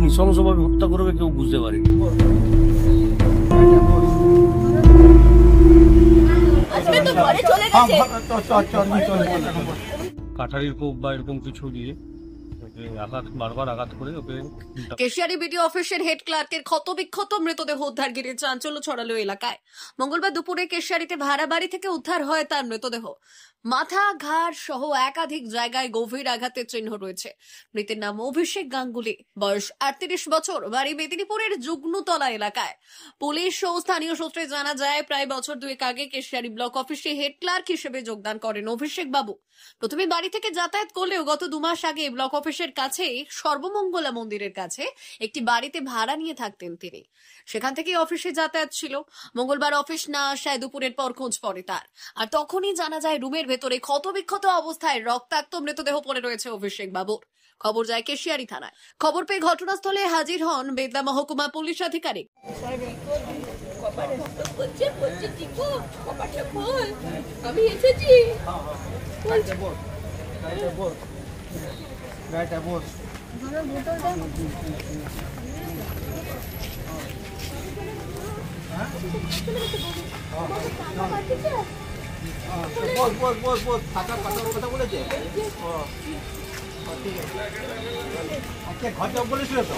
নৃশংসভাবে হত্যা করবে কেউ বুঝতে পারেনি। কাঠারির কোপ বা এরকম কিছু দিয়ে বারবার আঘাত করে ওকে। কেশিয়ারি বিডিও অফিসের হেড ক্লার্কের ক্ষতবিক্ষত মৃতদেহ উদ্ধার ঘিরে চাঞ্চল্য ছড়ালো এলাকায়। মঙ্গলবার দুপুরে কেশিয়ারিতে ভাড়া বাড়ি থেকে উদ্ধার হয় তার মৃতদেহ। মাথা, ঘাড় সহ একাধিক জায়গায় গভীর আঘাতের চিহ্ন রয়েছে। মৃতের নাম অভিষেক গাঙ্গুলি, বয়স 38 বছর, বাড়ি মেদিনীপুরের যুগ্নতলা এলাকায়। পুলিশ ও স্থানীয় সূত্রে জানা যায়, প্রায় বছর দুয়েক আগে কেশিয়ারি ব্লক অফিসে হেড ক্লার্ক হিসেবে যোগদান করেন অভিষেক বাবু। প্রথমে বাড়ি থেকে যাতায়াত করলেও গত 2 মাস আগে ব্লক অফিসের কাছে সর্বমঙ্গলা মন্দিরের কাছে একটি বাড়িতে ভাড়া নিয়ে থাকতেন তিনি। সেখান থেকে অফিসে যাতায়াত ছিল। মঙ্গলবার অফিস না আসায় দুপুরের পর খোঁজ পড়ে তার, আর তখনই জানা যায় রুমের ভেতরে ক্ষতবিক্ষত অবস্থায় রক্তাক্ত মৃতদেহ পড়ে রয়েছে অভিষেক বাবুর। খবর যায় কেশিয়ারি থানায়। খবর পেয়ে ঘটনাস্থলে হাজির হন বেদলা মহকুমা পুলিশ আধিকারিক। আমি এসেছি। কথা বলেছে ঘর যাবো বলেছিল তো,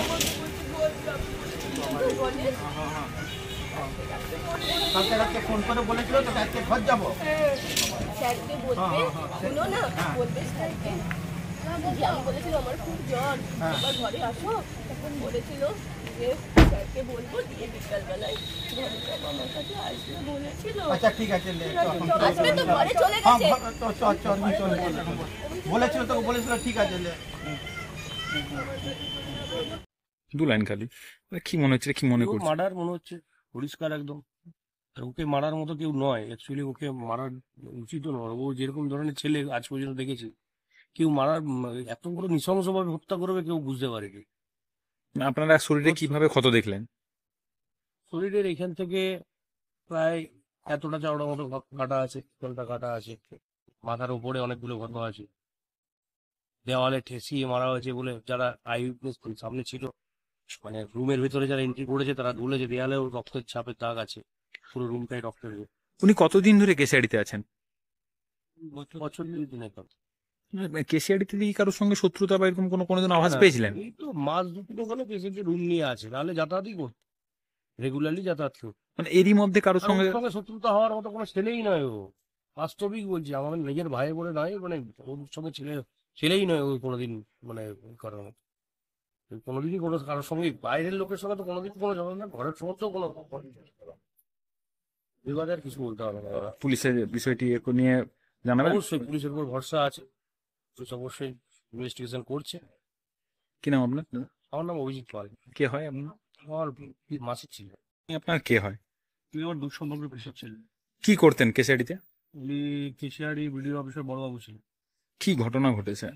কালকে রাত্রে ফোন করে বলেছিল তো আজকে ঘর যাবো। স্যারকে বলবে, শুনো না, বলবে স্যারকে যে আমি বলেছিল আমার খুব জ্বর, আমার ঘরে আসো। তখন বলেছিল যে স্যারকে বলবো, দিয়ে বিকালবেলায় ঘরে যাবো, আমার কাছে আসবে বলেছিল। আচ্ছা ঠিক আছে, আসবে তো, ঘরে চলে গেছে বলেছিল, তোকে বলেছিল, ঠিক আছে। দু লাইন খালি কি মনে হচ্ছে, কি মনে করছে? মার্ডার মনে হচ্ছে, পরিষ্কার একদম। ওকে মারার মতো কেউ নয়, অ্যাকচুয়ালি ওকে মারার উচিত নয়। ও যেরকম ধরনের ছেলে আজ পর্যন্ত দেখেছি, কেউ মারার এত বড় নৃশংসভাবে হত্যা করবে কেউ বুঝতে পারেনি। আপনারা শরীরে কিভাবে ক্ষত দেখলেন? শরীরের এখান থেকে প্রায় এতটা চওড়া মতো কাটা আছে, কোনটা কাটা আছে, মাথার উপরে অনেকগুলো ক্ষত আছে। দেওয়ালে ঠেসিয়ে মারা হয়েছে বলে যারা আই উইটনেস সামনে ছিল, মানে রুমের ভিতরে যারা এন্ট্রি করেছে তারা বলেছে দেয়ালেও রক্তের ছাপের দাগ আছে, পুরো রুমটাই রক্তের। উনি কতদিন ধরে কেশিয়ারিতে আছেন? বছর 2-3 কেশিয়ারিতে কি কারোর সঙ্গে শত্রুতা বা এরকম কোনোদিন আভাস পেয়েছিলেন? এই তো মাস দুটো হলো পেশেন্টের রুম নিয়ে আছে, তাহলে যাতায়াতই করতো, রেগুলারলি যাতায়াত করতো। মানে এরই মধ্যে কারোর সঙ্গে শত্রুতা হওয়ার মতো কোনো ছেলেই নয় ও, বাস্তবিক বলছি, আমার নিজের ভাই বলে নয়, মানে ওর সঙ্গে ছেলেই নয় ও কোনোদিন, মানে করার মতো কোনোদিনই কোনো কারোর সঙ্গে, বাইরের লোকের সঙ্গে তো কোনোদিন কোনো ঝগড়া না, ঘরের সমস্ত কোনো বিবাদের কিছু বলতে হবে না। পুলিশের বিষয়টি নিয়ে জানাবেন? অবশ্যই পুলিশের উপর ভরসা আছে, অবশ্যই ইনভেস্টিগেশন করছে। কি নাম আপনার? আমার নাম অভিজিৎ পাল। কে হয় আপনার? আমার মাসির ছিল। আপনার কে হয়? তুমি আমার দূর সম্পর্কের পেশা ছিলেন। কি করতেন কেশিয়ারিতে? উনি কেশিয়ারি বিডিও অফিসের বড়বাবু ছিলেন। কি ঘটনা ঘটেছে?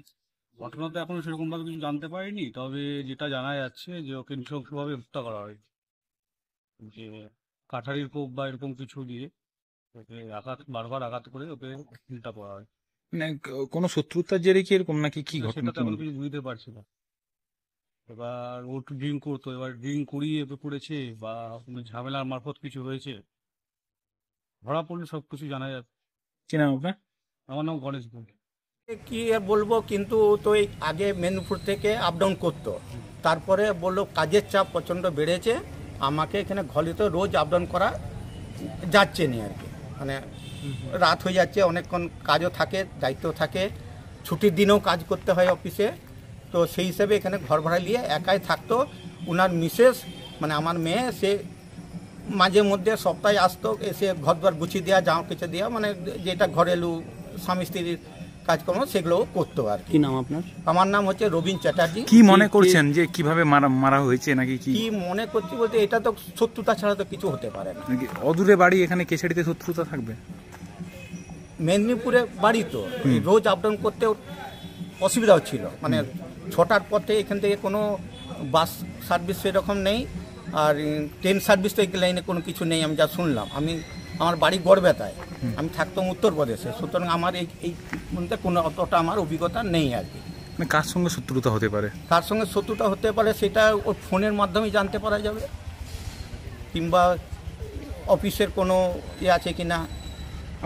ঘটনা তো এখনো সেরকম ভাবে কিছু জানতে পারিনি, তবে যেটা জানা যাচ্ছে যে ওকে নৃশংসভাবে হত্যা করা হয়, যে কাঠারির কোপ বা এরকম কিছু দিয়ে ওকে বারবার আঘাত করে ওকে উল্টা পড়া হয়। মানে কোনো শত্রুতার জেরে কি এরকম নাকি কি ঘটনা? সেটা তেমন কিছু বুঝতে পারছি না। এবার ও একটু ড্রিঙ্ক করতো, এবার ড্রিঙ্ক করিয়ে করেছে বা ঝামেলার মারফত কিছু হয়েছে, ধরা পড়লে সবকিছু জানা যাবে। কি নাম আপনার? আমার নাম গণেশ ভূমি। কি আর বলবো, কিন্তু তো এই আগে মেদিনীপুর থেকে আপ ডাউন করতো, তারপরে বললো কাজের চাপ প্রচণ্ড বেড়েছে, আমাকে এখানে ঘলিতে রোজ আপ ডাউন করা যাচ্ছে না আর কি, মানে রাত হয়ে যাচ্ছে, অনেকক্ষণ কাজও থাকে, দায়িত্ব থাকে, ছুটির দিনেও কাজ করতে হয় অফিসে। তো সেই হিসেবে এখানে ঘর ভাড়া নিয়ে একাই থাকতো। ওনার মিসেস মানে আমার মেয়ে, সে মাঝে মধ্যে সপ্তাহে আসতো, এসে ঘর দ্বার গুছিয়ে দেওয়া, জামা কেচে দেওয়া, মানে যেটা ঘরেলু স্বামী স্ত্রীর কাজকর্ম সেগুলো করতো আর কি। নাম আপনার? আমার নাম হচ্ছে রবীন চ্যাটার্জি। কি মনে করছেন যে কিভাবে মারা হয়েছে, নাকি কি মনে করছি বলতে, এটা তো শত্রুতা ছাড়া তো কিছু হতে পারে না। অদূরে বাড়ি, এখানে কেশিয়ারিতে শত্রুতা থাকবে? মেদিনীপুরে বাড়ি তো, রোজ আপ ডাউন করতে অসুবিধা হচ্ছিল, মানে 6টার পর থেকে এখান থেকে কোনো বাস সার্ভিস সেরকম নেই, আর ট্রেন সার্ভিস তো এই লাইনে কোনো কিছু নেই আমি যা শুনলাম। আমার বাড়ি গড়বেতায়, আমি থাকতাম উত্তরপ্রদেশে, সুতরাং আমার এই মধ্যে কোনো অতটা আমার অভিজ্ঞতা নেই আর কি। মানে কার সঙ্গে শত্রুতা হতে পারে? তার সঙ্গে শত্রুতা হতে পারে সেটা ওর ফোনের মাধ্যমেই জানতে পারা যাবে, কিংবা অফিসের কোনো ইয়ে আছে কিনা,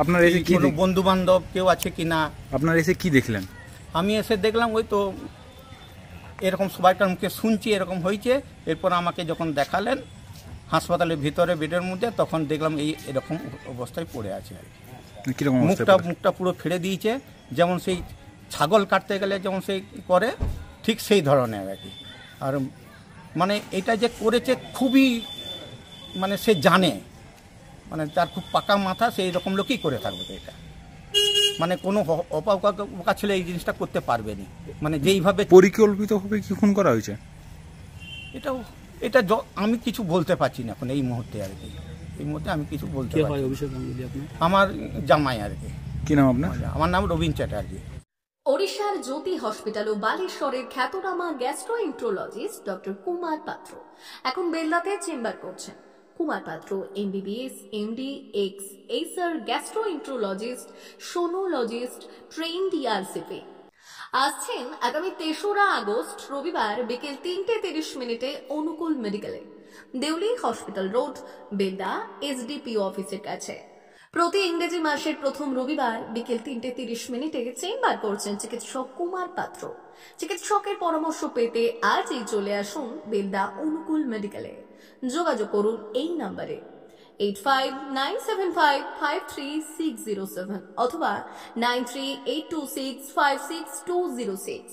আপনার এসে কি কোনো বন্ধু বান্ধব কেউ আছে কিনা। আপনার এসে কি দেখলেন? আমি এসে দেখলাম ওই তো এরকম সবাইকার মুখে শুনছি এরকম হয়েছে। এরপর আমাকে যখন দেখালেন হাসপাতালের ভিতরে বেডের মধ্যে, তখন দেখলাম এরকম অবস্থায় পড়ে আছে আর কি। মানে কিরকম অবস্থায় পড়ে? মুখটা পুরো ফেড়ে দিয়েছে, যেমন সেই ছাগল কাটতে গেলে যেমন সেই করে ঠিক সেই ধরনের আর কি। আর মানে এটা যে করেছে খুবই, মানে সে জানে, মানে তার খুব পাকা মাথা, সেই রকম লোকই করে থাকবে তো এটা। মানে কোনো অপাকা ছেলে এই জিনিসটা করতে পারবে না, মানে যেইভাবে পরিকল্পিতভাবে কি খুন করা হয়েছে? এটা আমি কিছু বলতে পারছি না এখন এই মুহূর্তে আর কি। এই মুহূর্তে আমি কিছু বলতে পারছি না। আমার জামাই আর কি। কি নাম আপনার? আমার নাম রবীন চ্যাটার্জি। ওড়িশার জ্যোতি হসপিটাল ও বালেশ্বরের খ্যাতনামা গ্যাস্ট্রোএন্ট্রোলজিস্ট ডক্টর কুমার পাত্র এখন বেলদাতে চেম্বার করছেন। কুমার পাত্র MBBS, MD, এক্স-এইসার গ্যাস্ট্রোএন্ট্রোলজিস্ট, সোনোলজিস্ট, ট্রেন্ড ERCP। আসছেন আগামী 3রা আগস্ট রবিবার বিকেল 3:30 অনুকূল মেডিকেলে, Deuli hospital road, Belda, SDPO অফিসের কাছে। প্রতি ইংরেজি মাসের প্রথম রবিবার বিকেল 3:30 চেম্বার করছেন চিকিৎসক কুমার পাত্র। চিকিৎসকের পরামর্শ পেতে আজই চলে আসুন বেলদা অনুকূল মেডিকেলে। যোগাযোগ করুন এই নম্বরে 8597553607 অথবা 9382656206।